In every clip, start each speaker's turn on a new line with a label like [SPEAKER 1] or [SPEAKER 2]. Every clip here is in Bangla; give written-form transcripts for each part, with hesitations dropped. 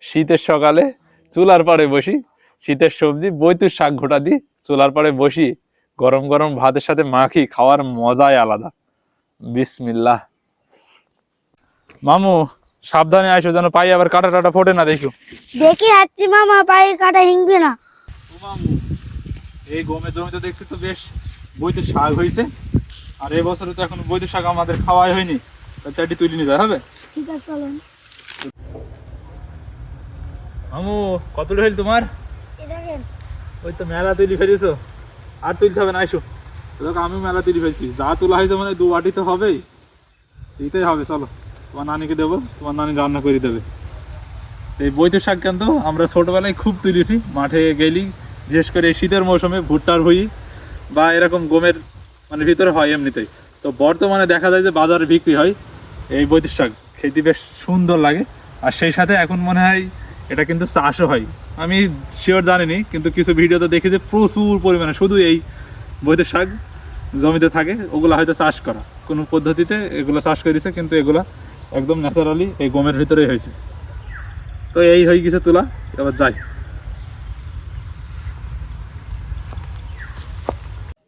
[SPEAKER 1] শীতের সকালে চুলার পাড়ে বসি, শীতের সবজি বৈতুর শাক ঘোটা দিই, চুলার পাড়ে বসি, গরম গরম ভাতের সাথে মাখি, খাওয়ার মজাই আলাদা। বিসমিল্লাহ। মামু সাবধানে আইসো, যেন পাই আবার কাটা টাটা ফোটে না দেখো।
[SPEAKER 2] দেখি যাচ্ছি মামা, পায়ে কাটা হিংবে না।
[SPEAKER 1] ও মামু, এই গমের জমিতে দেখছি তো বেশ বৈতুর শাক হয়েছে, আর এবছরে তো এখন বৈতুর শাক আমাদের খাওয়াই হয়নি, চারটি তুলে নিয়ে যায় হবে।
[SPEAKER 2] ঠিক আছে চলেন।
[SPEAKER 1] মামু কত হইল তোমার?
[SPEAKER 2] এই দেখেন
[SPEAKER 1] ওই তো মেলা তুলি ফেলেছো, আর তুলতে হবে না, আইসো। দেখো আমি মেলা তুলি ফেলছি, যা তোলা হয়েছে মানে 2 বাটি তো হবেই, এইটাই হবে। চলো তোমার নানিকে দেবো, তোমার নানি রান্না করে দেবে। এই বৈতুর শাক কিন্তু আমরা ছোটবেলায় খুব তুলেছি, মাঠে গেলি, বিশেষ করে শীতের মৌসুমে ভুট্টার ভুঁই বা এরকম গমের মানে ভিতরে হয় এমনিতেই। তো বর্তমানে দেখা যায় যে বাজারে বিক্রি হয় এই বৈতুর শাক, খেতে বেশ সুন্দর লাগে। আর সেই সাথে এখন মনে হয় এটা কিন্তু চাষও হয়, আমি শিওর জানিনি, কিন্তু কিছু ভিডিওতে দেখি যে প্রচুর পরিমাণে শুধু এই বৈতুর শাক জমিতে থাকে, ওগুলো হয়তো চাষ করা কোনো পদ্ধতিতে এগুলো চাষ করেছে, কিন্তু এগুলা একদম ন্যাচারালি এই গমের ভিতরেই হয়েছে। তো এই হয়ে গেছে তোলা, এবার যাই।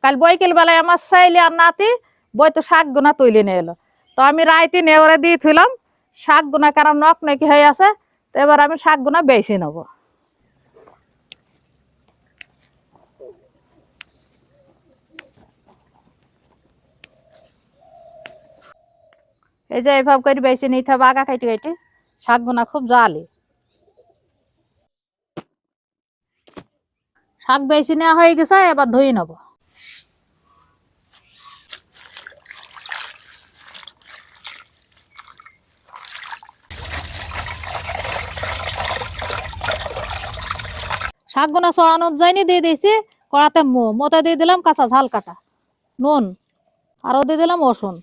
[SPEAKER 3] কাল বৈকাল বেলায় আমার চাইলে আর নাতি বই তো শাক গুনা তুলে নিয়ে এলো, তো আমি রাইতে নেওয়ারে দিয়ে থুলাম শাক গুনা, কারণ নক নাকি হয়ে আছে, তো এবার আমি শাক গুনা বেছে নেবো। এই যে এইভাবে করে বেছে নিতে হবে, আগা কাটি কাটি শাক গুনা খুব জালি। শাক বেছে নেওয়া হয়ে গেছে, এবার ধুয়ে নেবো। শাক গুনা চড়ানোর জন্য দিয়ে দিয়েছি কড়াতে মোতে দিয়ে দিলাম কাঁচা ঝাল কাটা, নুন, আরও দিয়ে দিলাম রসুন।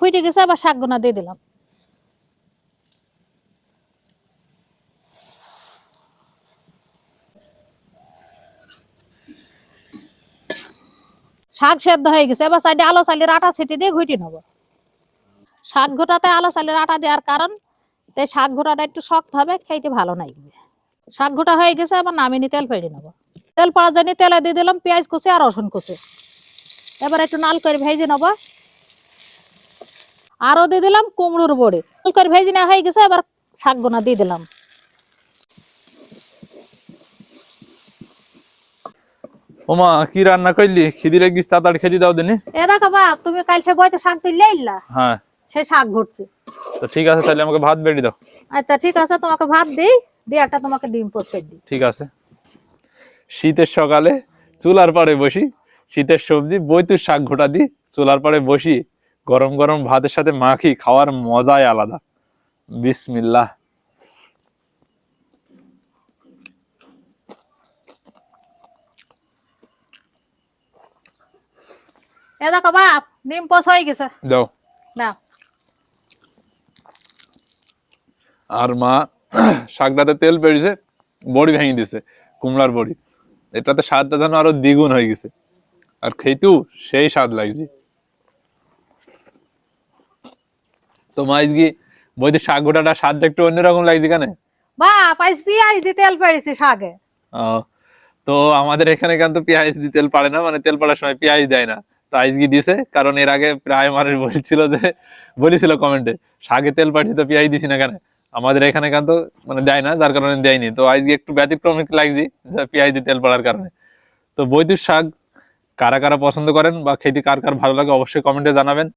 [SPEAKER 3] ফুটে গেছে, আবার শাক গুনা দিয়ে দিলাম। শাক সেদ্ধ হয়ে গেছে, এবার সাইডে আলো চালের আটা ছিটি দিয়ে ঘুটে নেবো। শাক ঘোটাতে আলো চালের আটা দেওয়ার কারণ, তাই শাক ঘোটাটা একটু শক্ত হবে, খেতে ভালো লাগবে। শাক ঘোটা হয়ে গেছে, এবার নামিয়ে তেল পেড়ে নেবো। তেল পড়ার জন্য তেলে দিয়ে দিলাম পেঁয়াজ কুচি আর রসুন কুচি, এবার একটু নাল করে ভেজে নেবো। আরও দিয়ে দিলাম কুমড়োর বড়ি, নাল করে ভেজে নেওয়া হয়ে গেছে, এবার শাক গোনা দিয়ে দিলাম।
[SPEAKER 1] ওমা কি রান্না করলি? খিদি লেগিস, তাড়াতাড়ি খেতে দাও দিনি।
[SPEAKER 3] এ দেখো বাপ, তুমি কাল সে বইতে শাক দিলে ইল্লা,
[SPEAKER 1] হ্যাঁ
[SPEAKER 3] সে শাক ঘুরছে।
[SPEAKER 1] তো ঠিক আছে, তাহলে আমাকে ভাত বেড়ে দাও।
[SPEAKER 3] আচ্ছা ঠিক আছে, তোমাকে ভাত দিই, দিয়ে একটা তোমাকে ডিম পোস্ট করে দিই।
[SPEAKER 1] ঠিক আছে। শীতের সকালে চুলার পাড়ে বসি, শীতের সবজি বৈতুর শাক ঘোটা দিই, চুলার পাড়ে বসি, গরম গরম ভাতের সাথে মাখি, খাওয়ার মজাই আলাদা। বিসমিল্লাহ।
[SPEAKER 3] এ দেখো বাপ, ডিম পোস্ট হয়ে গেছে,
[SPEAKER 1] দাও।
[SPEAKER 3] না
[SPEAKER 1] আর মা শাকটাতে তেল পেড়েছে, বড়ি ভেঙে দিছে, কুমড়ার বড়ি, এটাতে স্বাদটা যেন আরো দ্বিগুণ হয়ে গেছে, আর খেতেও সেই স্বাদ লাগছে। তো মা আজকে বইতে শাক গোটাটা স্বাদটা একটু অন্যরকম লাগছে কেন?
[SPEAKER 3] বাপ, আজ পেঁয়াজ দিয়ে তেল পেড়েছি শাকে।
[SPEAKER 1] তো আমাদের এখানে কিন্তু পেঁয়াজ দিয়ে তেল পাড়ে না, মানে তেল পাড়ার সময় পেঁয়াজ দেয় না। তো আজকে দিছে, কারণ এর আগে প্রায় মানুষ বলেছিল কমেন্টে, শাকে তেল পাড়ছি তো পেঁয়াজ দিছি না কেন। আমাদের এখানে কিন্তু মানে দেয় না, যার কারণে দেয়নি। তো আজকে একটু ব্যতিক্রম লাগছে পেঁয়াজ দিয়ে তেল পাড়ার কারণে। তো বৈদ্যুতিক শাক কারা কারা পছন্দ করেন বা খেতে কার কার ভালো লাগে অবশ্যই কমেন্টে জানাবেন।